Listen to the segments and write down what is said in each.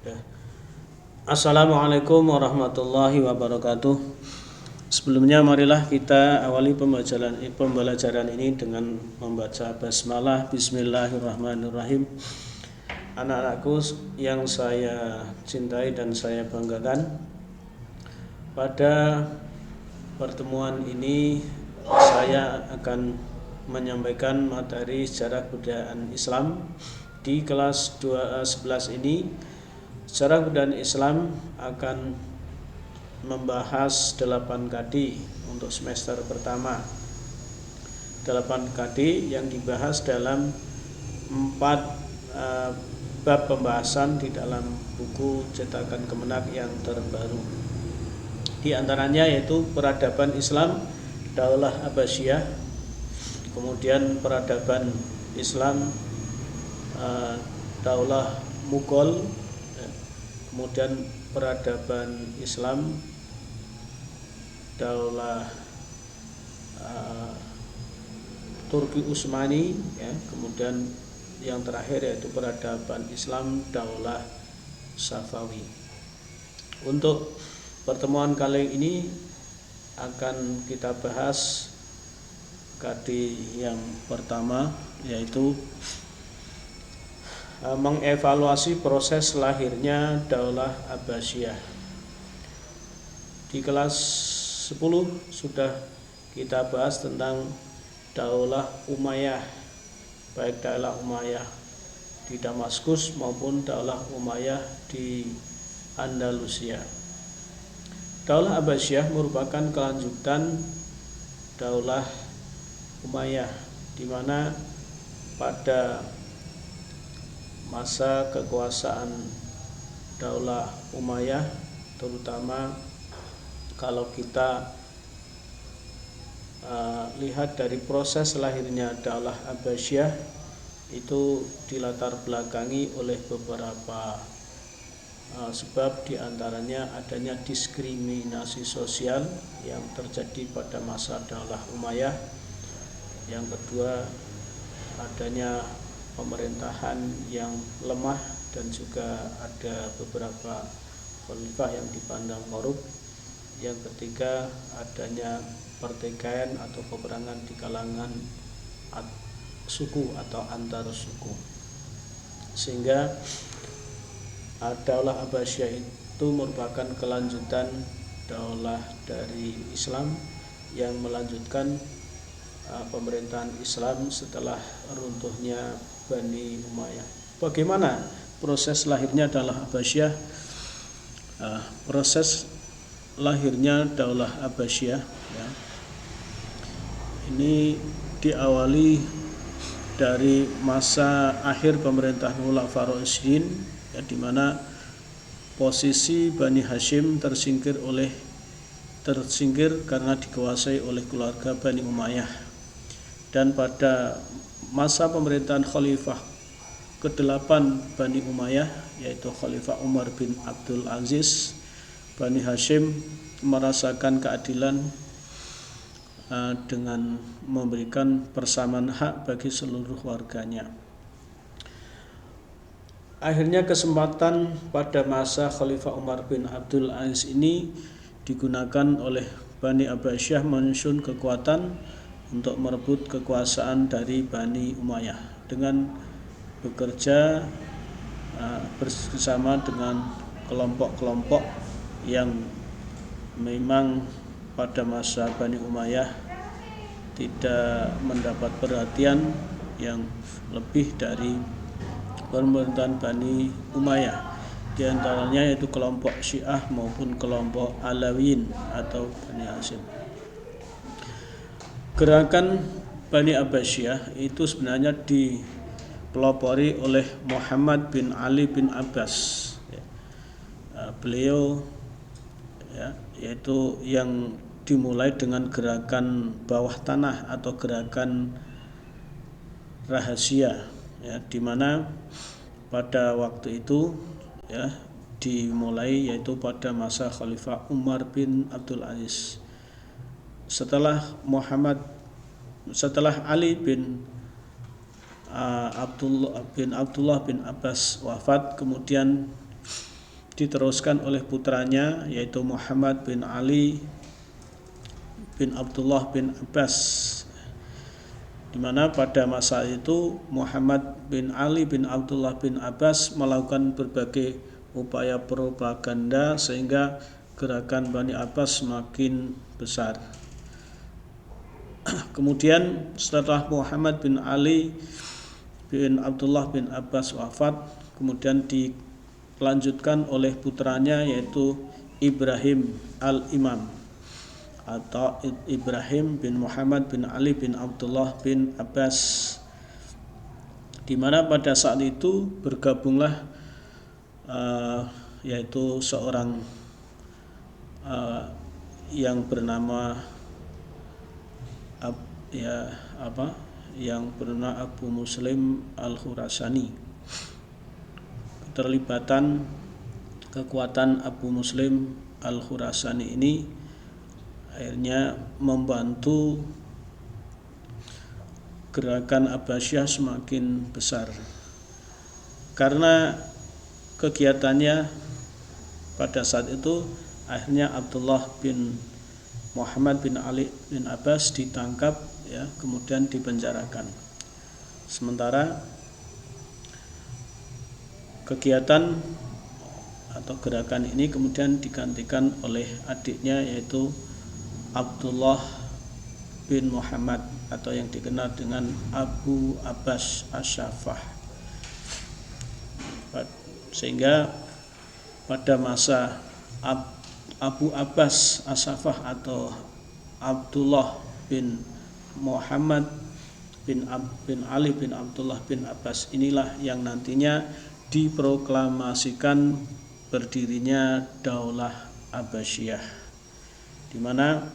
Ya. Assalamualaikum warahmatullahi wabarakatuh. Sebelumnya marilah kita awali pembelajaran ini dengan membaca basmalah. Bismillahirrahmanirrahim. Anak-anakku yang saya cintai dan saya banggakan, pada pertemuan ini saya akan menyampaikan materi sejarah kebudayaan Islam di kelas 11 ini. Sejarah kebudayaan Islam akan membahas 8 KD untuk semester pertama. 8 KD yang dibahas dalam 4 bab pembahasan di dalam buku cetakan Kemenak yang terbaru. Di antaranya yaitu peradaban Islam Daulah Abbasiyah, kemudian peradaban Islam Daulah Mughal, kemudian peradaban Islam Daulah Turki Utsmani, ya, kemudian yang terakhir yaitu peradaban Islam Daulah Safawi. Untuk pertemuan kali ini akan kita bahas KD yang pertama, yaitu mengevaluasi proses lahirnya Daulah Abbasiyah. Di kelas 10 sudah kita bahas tentang Daulah Umayyah, baik Daulah Umayyah di Damaskus maupun Daulah Umayyah di Andalusia. Daulah Abbasiyah merupakan kelanjutan Daulah Umayyah, di mana pada masa kekuasaan Daulah Umayyah, terutama kalau kita lihat dari proses lahirnya Daulah Abbasiyah, itu dilatar belakangi oleh beberapa sebab, diantaranya adanya diskriminasi sosial yang terjadi pada masa Daulah Umayyah. Yang kedua, adanya pemerintahan yang lemah dan juga ada beberapa khalifah yang dipandang korup. Yang ketiga, adanya pertikaian atau peperangan di kalangan suku atau antar suku, sehingga Daulah Abbasiyah itu merupakan kelanjutan daulah dari Islam yang melanjutkan pemerintahan Islam setelah runtuhnya Bani Umayyah. Bagaimana proses lahirnya Daulah Abbasiyah? Proses lahirnya Daulah Abbasiyah, ya, ini diawali dari masa akhir pemerintahan Khulafaur Rasyidin, ya, di mana posisi Bani Hashim tersingkir karena dikuasai oleh keluarga Bani Umayyah. Dan pada masa pemerintahan Khalifah ke-8 Bani Umayyah, yaitu Khalifah Umar bin Abdul Aziz, Bani Hashim merasakan keadilan dengan memberikan persamaan hak bagi seluruh warganya. Akhirnya kesempatan pada masa Khalifah Umar bin Abdul Aziz ini digunakan oleh Bani Abbasiyah menyusun kekuatan untuk merebut kekuasaan dari Bani Umayyah dengan bekerja bersama dengan kelompok-kelompok yang memang pada masa Bani Umayyah tidak mendapat perhatian yang lebih dari pemerintahan Bani Umayyah, di antaranya yaitu kelompok Syiah maupun kelompok Alawiyin atau Bani Hashim. Gerakan Bani Abbasiyah itu sebenarnya dipelopori oleh Muhammad bin Ali bin Abbas. Beliau, ya, yaitu yang dimulai dengan gerakan bawah tanah atau gerakan rahasia, ya, di mana pada waktu itu, ya, dimulai yaitu pada masa Khalifah Umar bin Abdul Aziz. Setelah Ali bin Abdullah bin Abbas wafat, kemudian diteruskan oleh putranya yaitu Muhammad bin Ali bin Abdullah bin Abbas, di mana pada masa itu Muhammad bin Ali bin Abdullah bin Abbas melakukan berbagai upaya propaganda sehingga gerakan Bani Abbas semakin besar. Kemudian setelah Muhammad bin Ali bin Abdullah bin Abbas wafat, kemudian dilanjutkan oleh putranya yaitu Ibrahim al-Imam atau Ibrahim bin Muhammad bin Ali bin Abdullah bin Abbas, di mana pada saat itu bergabunglah yaitu seorang yang bernama yang bernama Abu Muslim al-Khurasani. Keterlibatan kekuatan Abu Muslim al-Khurasani ini akhirnya membantu gerakan Abbasiyah semakin besar, karena kegiatannya pada saat itu akhirnya Abdullah bin Muhammad bin Ali bin Abbas ditangkap, ya, kemudian dipenjarakan. Sementara kegiatan atau gerakan ini kemudian digantikan oleh adiknya yaitu Abdullah bin Muhammad atau yang dikenal dengan Abu Abbas As-Saffah. Sehingga pada masa Abu Abbas As-Saffah atau Abdullah bin Muhammad bin Ali bin Abdullah bin Abbas inilah yang nantinya diproklamasikan berdirinya Daulah Abbasiyah, di mana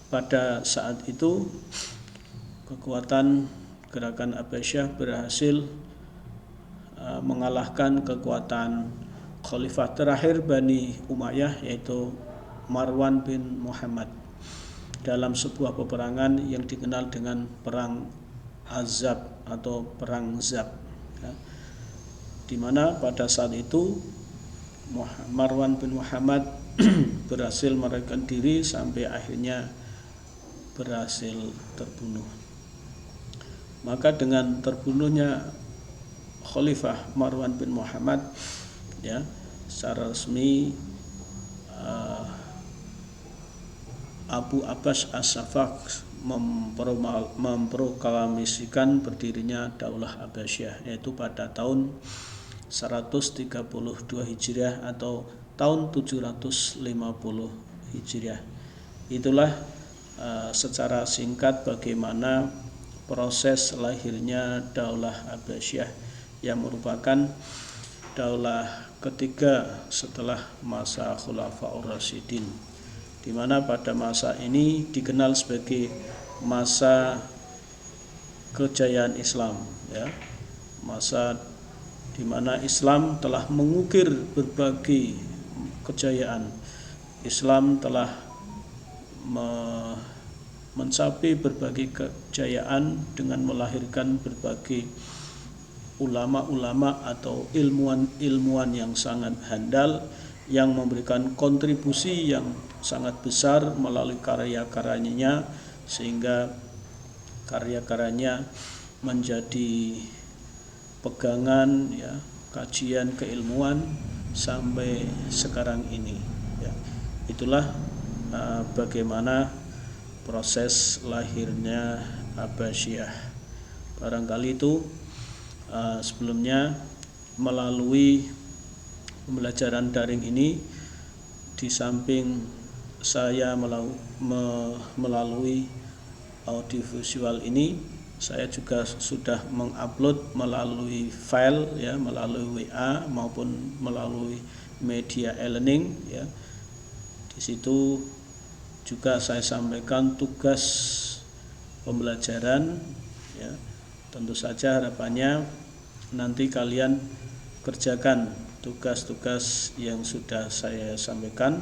pada saat itu kekuatan gerakan Abbasiyah berhasil mengalahkan kekuatan khalifah terakhir Bani Umayyah yaitu Marwan bin Muhammad dalam sebuah peperangan yang dikenal dengan perang Azab atau perang Zab, ya, di mana pada saat itu Marwan bin Muhammad berhasil melarikan diri sampai akhirnya berhasil terbunuh. Maka dengan terbunuhnya Khalifah Marwan bin Muhammad, ya, secara resmi Abu Abbas As-Saffah memproklamasikan berdirinya Daulah Abbasiyah, yaitu pada tahun 132 Hijriah atau tahun 750 Hijriah. Itulah secara singkat bagaimana proses lahirnya Daulah Abbasiyah yang merupakan daulah ketiga setelah masa Khulafaur Rasyidin, di mana pada masa ini dikenal sebagai masa kejayaan Islam, ya, masa di mana Islam telah mengukir berbagai kejayaan. Islam telah mencapai berbagai kejayaan dengan melahirkan berbagai ulama-ulama atau ilmuwan yang sangat handal yang memberikan kontribusi yang sangat besar melalui karya-karyanya, sehingga karya-karyanya menjadi pegangan, ya, kajian keilmuan sampai sekarang ini, ya. Itulah bagaimana proses lahirnya Abbasiyah. Barangkali itu sebelumnya melalui pembelajaran daring ini, di samping saya melalui audiovisual ini, saya juga sudah mengupload melalui file, ya, melalui WA maupun melalui media e-learning, ya. Di situ juga saya sampaikan tugas pembelajaran, ya. Tentu saja harapannya nanti kalian kerjakan tugas-tugas yang sudah saya sampaikan,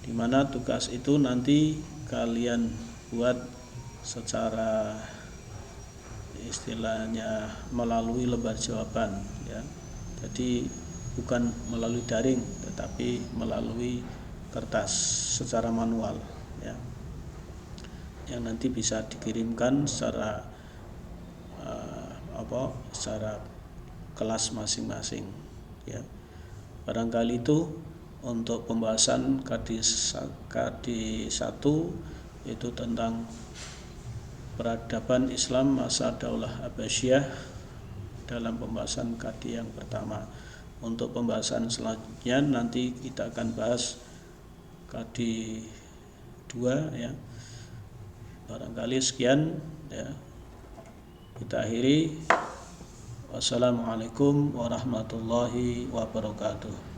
di mana tugas itu nanti kalian buat secara istilahnya melalui lembar jawaban, ya. Jadi bukan melalui daring tetapi melalui kertas secara manual ya, yang nanti bisa dikirimkan secara secara kelas masing-masing ya. Barangkali itu untuk pembahasan KD 1 itu tentang peradaban Islam masa Daulah Abbasiyah dalam pembahasan KD yang pertama. Untuk pembahasan selanjutnya nanti kita akan bahas KD 2 ya. Barangkali sekian ya. Kita akhiri. Wassalamualaikum warahmatullahi wabarakatuh.